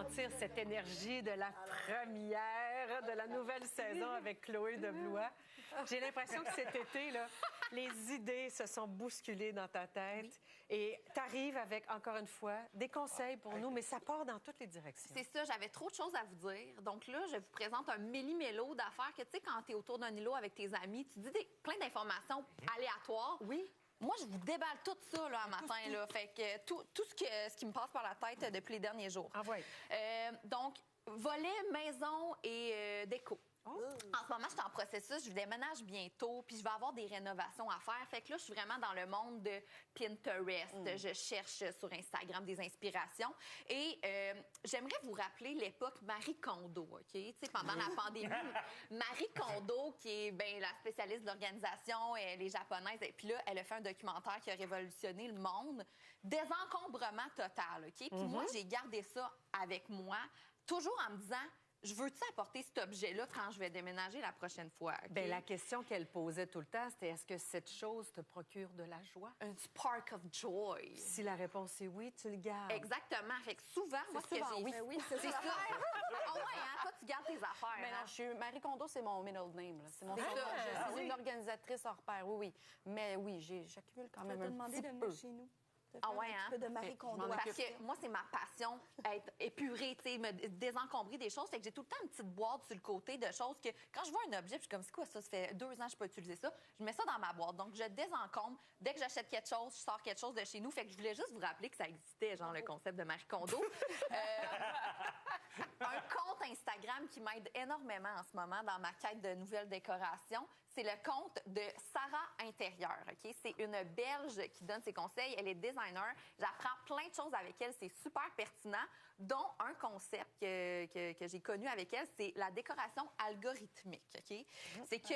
sentir cette énergie de la première, de la nouvelle saison avec Chloé de Blois. J'ai l'impression que cet été, là, les idées se sont bousculées dans ta tête. Et tu arrives avec, encore une fois, des conseils pour nous, mais ça part dans toutes les directions. C'est ça, j'avais trop de choses à vous dire. Donc là, je vous présente un méli-mélo d'affaires que, tu sais, quand tu es autour d'un îlot avec tes amis, tu dis plein d'informations aléatoires. Oui. Moi, je vous déballe tout ça, là, un matin, là. Fait que tout ce qui me passe par la tête depuis les derniers jours. Ah ouais. Donc, volet, maison et déco. Oh. En ce moment, je suis en processus, je déménage bientôt, puis je vais avoir des rénovations à faire. Fait que là, je suis vraiment dans le monde de Pinterest. Je cherche sur Instagram des inspirations. Et j'aimerais vous rappeler l'époque Marie Kondo, OK? Tu sais, pendant la pandémie, Marie Kondo, qui est la spécialiste de l'organisation, elle est japonaise, et puis là, elle a fait un documentaire qui a révolutionné le monde. Désencombrement total, OK? Puis moi, j'ai gardé ça avec moi, toujours en me disant... Je veux-tu apporter cet objet-là quand je vais déménager la prochaine fois? Okay? Bien, la question qu'elle posait tout le temps, c'était est-ce que cette chose te procure de la joie? Un spark of joy. Si la réponse est oui, tu le gardes. Exactement. Fait que souvent, moi, ce que j'ai... Oui, oui, c'est ça. Ah ouais, hein? Toi, tu gardes tes affaires. Mais non, je suis Marie Kondo, c'est mon middle name. Là. C'est mon C'est surnom. ça. Je suis une organisatrice hors pair, oui. Mais oui, j'accumule quand même un petit peu. Chez nous. Ah ouais, hein? Un peu de Marie Kondo. Parce que moi, c'est ma passion, être épurée, tu sais, me désencombrer des choses. Fait que j'ai tout le temps une petite boîte sur le côté de choses que, quand je vois un objet, puis je suis comme, c'est quoi ça? Ça fait 2 ans que je peux utiliser ça. Je mets ça dans ma boîte. Donc, je désencombre. Dès que j'achète quelque chose, je sors quelque chose de chez nous. Fait que je voulais juste vous rappeler que ça existait, genre, le concept de Marie Kondo. Un compte Instagram qui m'aide énormément en ce moment dans ma quête de nouvelles décorations, c'est le compte de Sarah Intérieur. OK? C'est une Belge qui donne ses conseils. Elle est designer. J'apprends plein de choses avec elle. C'est super pertinent, dont un concept que j'ai connu avec elle, c'est la décoration algorithmique. OK? C'est que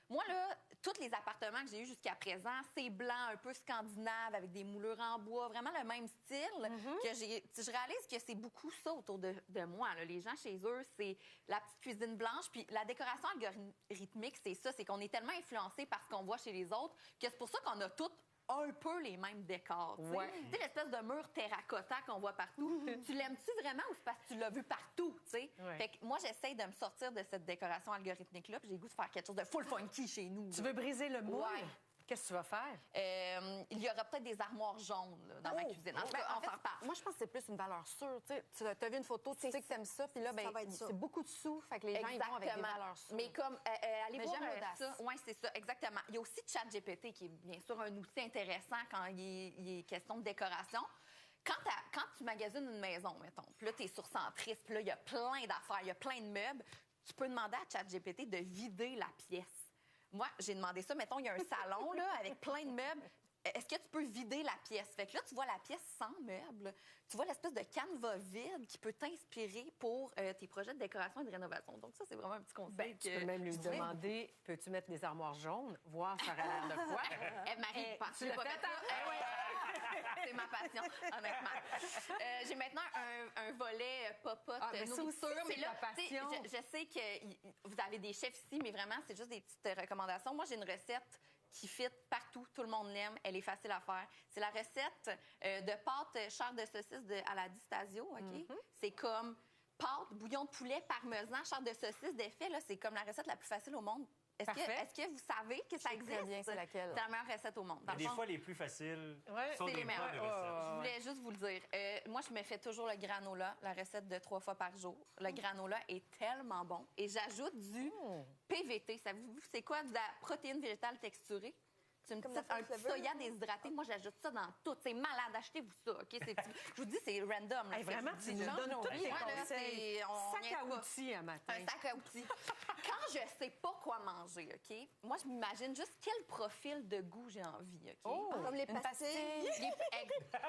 moi, là, tous les appartements que j'ai eus jusqu'à présent, c'est blanc, un peu scandinave, avec des moulures en bois, vraiment le même style. Que je réalise que c'est beaucoup ça autour de moi. Là. Les gens chez eux, c'est la petite cuisine blanche. Puis la décoration algorithmique, c'est ça. C'est qu'on est tellement influencé par ce qu'on voit chez les autres que c'est pour ça qu'on a toutes un peu les mêmes décors. Tu sais, l'espèce de mur terracotta qu'on voit partout. Tu l'aimes-tu vraiment ou c'est parce que tu l'as vu partout? Fait que moi, j'essaie de me sortir de cette décoration algorithmique-là, puis j'ai le goût de faire quelque chose de full funky chez nous. Tu veux briser le moule? Ouais. Qu'est-ce que tu vas faire? Il y aura peut-être des armoires jaunes là, dans ma cuisine. En tout cas, on s'en reparle. Moi, je pense que c'est plus une valeur sûre. Tu as vu une photo, tu sais que tu aimes ça, puis là, c'est beaucoup de sous, fait que les gens ils vont avec des valeurs sûres. Mais comme, allez Mais voir j'aime l'audace. ça. Oui, c'est ça, exactement. Il y a aussi ChatGPT qui est bien sûr un outil intéressant quand il est question de décoration. Quand tu magasines une maison, mettons, puis là, tu es sur Centris, puis là, il y a plein d'affaires, il y a plein de meubles, tu peux demander à ChatGPT de vider la pièce. Moi, j'ai demandé ça. Mettons, il y a un salon là, avec plein de meubles. Est-ce que tu peux vider la pièce? Fait que là, tu vois la pièce sans meubles. Tu vois l'espèce de canevas vide qui peut t'inspirer pour tes projets de décoration et de rénovation. Donc ça, c'est vraiment un petit conseil. Tu peux même lui demander, peux-tu mettre des armoires jaunes? Voir ça aurait l'air de quoi? Marie, tu l'as pas fait, c'est ma passion, honnêtement. J'ai maintenant un volet pop-up nourriture. Mais là, je sais que vous avez des chefs ici, mais vraiment, c'est juste des petites recommandations. Moi, j'ai une recette qui fit partout, tout le monde l'aime, elle est facile à faire. C'est la recette de pâte chair de saucisse à la Di Stasio, OK? C'est comme pâte, bouillon de poulet, parmesan, chair de saucisse défait, là, c'est comme la recette la plus facile au monde. Est-ce que vous savez que ça existe? Très bien, c'est laquelle? C'est la meilleure recette au monde. Des fois, les plus faciles sont c'est des les meilleures. bonnes recettes. Je voulais juste vous le dire. Moi, je me fais toujours le granola, la recette de 3 fois par jour. Le granola est tellement bon. Et j'ajoute du PVT. Savez-vous, c'est quoi? De la protéine végétale texturée. C'est un petit soya déshydraté. Moi, j'ajoute ça dans tout. C'est malade. Achetez-vous ça, OK? Je vous dis, c'est random. Là, vraiment, tu nous donnes tous les conseils. Sac à outils un matin. Un sac à outils. Quand je sais pas quoi manger, OK? Moi, je m'imagine juste quel profil de goût j'ai envie, OK? Comme les pastilles.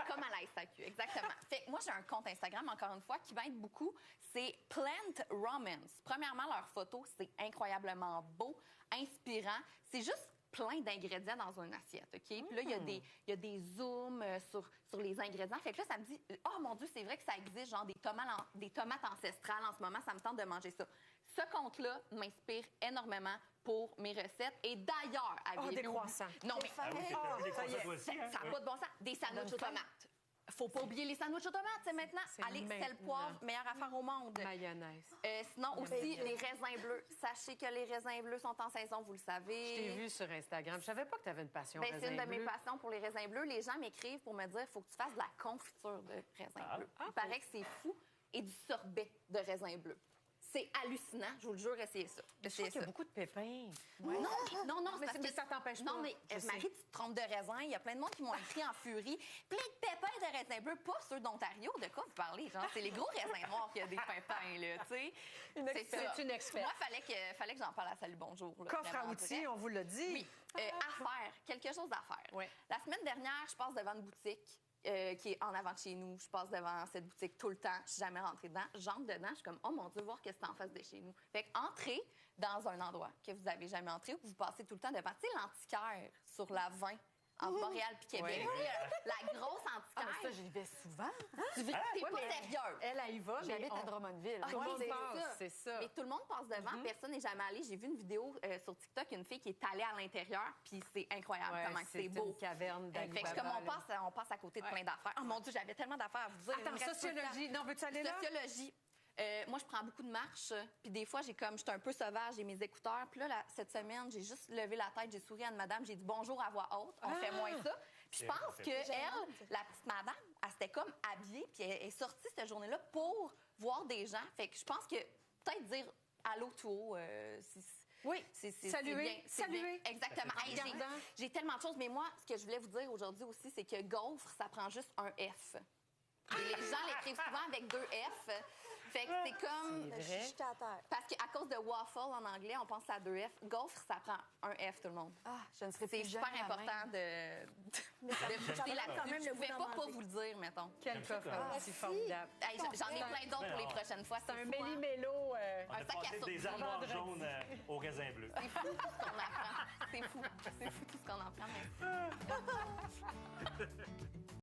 Comme à la SAQ, exactement. Fait que moi, j'ai un compte Instagram, encore une fois, qui m'aide beaucoup. C'est Plant Romance. Premièrement, leurs photos, c'est incroyablement beau, inspirant. C'est juste plein d'ingrédients dans une assiette, OK? Puis là, il y a des zooms sur les ingrédients. Fait que là, ça me dit, oh mon Dieu, c'est vrai que ça existe, genre des tomates ancestrales. En ce moment, ça me tente de manger ça. Ce compte-là m'inspire énormément pour mes recettes. Et d'ailleurs, des croissants. Non, mais Ça n'a pas de bon sens. des sandwichs aux tomates. Faut pas oublier les sandwichs automates, c'est maintenant. C'est Allez, maintenant. sel poivre, meilleure affaire au monde. Mayonnaise. Sinon, aussi, les raisins bleus. Sachez que les raisins bleus sont en saison, vous le savez. Je t'ai vu sur Instagram. Je savais pas que tu avais une passion Ben, raisin c'est une de mes bleu. passions pour les raisins bleus. Les gens m'écrivent pour me dire il faut que tu fasses de la confiture de raisins bleus. Il paraît que c'est fou. Et du sorbet de raisins bleus. C'est hallucinant, je vous le jure, essayez ça. Je trouve qu'il y a beaucoup de pépins. Non, non, Mais parce mais que- ça t'empêche pas. Non, mais Je sais. Marie, tu te trompes de raisin. Il y a plein de monde qui m'ont écrit en furie. Plein de pépins de raisins bleus, pas ceux d'Ontario. De quoi vous parlez? Genre, c'est les gros raisins noirs qui a des pépins, là, tu sais. C'est une experte. Moi, fallait que j'en parle à Salut Bonjour. Là, Coffre à vraiment, outils, vrai. on vous l'a dit. Oui. À faire, quelque chose à faire. Ouais. La semaine dernière, je passe devant une boutique qui est en avant de chez nous. Je passe devant cette boutique tout le temps. Je suis jamais rentrée dedans. J'entre dedans, je suis comme, oh mon Dieu, voir qu'est-ce que c'est en face de chez nous. Fait que entrez dans un endroit que vous avez jamais entré ou que vous passez tout le temps devant. Tu sais, l'antiquaire sur la 20 entre Montréal puis Québec. Ouais. La grosse Ah, mais antiquaire. ça, j'y vais souvent. T'es pas sérieuse. Elle y va, mais J'habite à Drummondville. tout le Ouais, monde c'est passe, ça. c'est ça. Mais tout le monde passe devant, personne n'est jamais allé. J'ai vu une vidéo sur TikTok, une fille qui est allée à l'intérieur, puis c'est incroyable Ouais, comment c'est beau. une caverne Fait que d'Alibaba. comme là. on passe à côté de plein d'affaires. Oh mon Dieu, j'avais tellement d'affaires à vous dire. Il me Attends, reste peu de temps. sociologie. Non, veux-tu aller là? Sociologie. Moi, je prends beaucoup de marches, puis des fois, j'étais un peu sauvage, j'ai mes écouteurs. Puis là, cette semaine, j'ai juste levé la tête, j'ai souri à une madame, j'ai dit bonjour à voix haute, on fait moins ça. Puis je pense que elle, la petite madame, elle s'était comme habillée, puis elle est sortie cette journée-là pour voir des gens. Fait que je pense que peut-être dire allô tout haut, Oui. c'est Saluer. bien, c'est bien. Saluer. Exactement. En Hey, regardant. j'ai tellement de choses, mais moi, ce que je voulais vous dire aujourd'hui aussi, c'est que gaufre, ça prend juste un F. Et les gens l'écrivent souvent avec 2 F. Fait que c'est comme... C'est vrai. Jeter à terre. Parce qu'à cause de waffle en anglais, on pense à 2 F. Gaufre, ça prend un F, tout le monde. Ah, je ne serais C'est plus super jamais la important même. de pousser donne là-dessus. quand même Je le pouvais goût pas d'en pas manger. vous le dire, mettons. Quel coffre à outils Merci. formidable. Hey, j'en ai plein d'autres pour les prochaines fois. C'est un fou, hein? méli-mélo. On a Un sac à passé sauce. des armoires Vendredi. jaunes au raisin bleu. C'est fou tout ce qu'on apprend. C'est fou. C'est fou tout ce qu'on apprend. Merci.